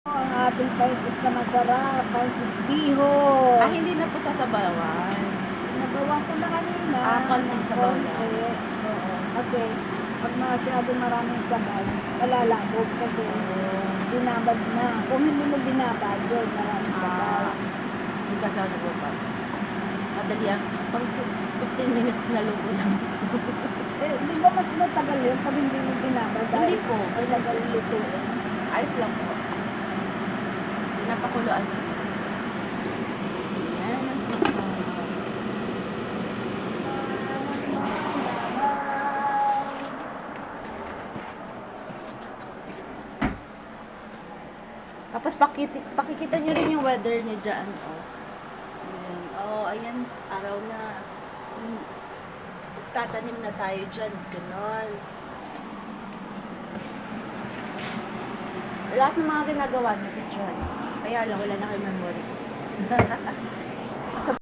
Ang ating paisip na masarap, paisip bihon. Hindi na po sasabawan. Nagawa ko na kanina. Konting sabaw konti. lang. Oo. Kasi pag masyadong maraming sabaw, malalabog kasi binabad na. Kung hindi mo binabad, yun, maraming sabaw. Hindi kasi ako nagbaba. Madali ang, pag 15 minutes na luto lang ito. Di ba mas matagal yun pag hindi mo binabad? Hindi po. Matagal luto. Ayos lang po. Pinapakuluan. Yan ang sabaw. Tapos pakikita nyo rin yung weather nyo dyan. Ayan. Ayan. Araw na. Tatanim na tayo dyan. Ganon. Lahat ng mga ginagawa nyo dyan. Kaya lang, wala na kayo memory.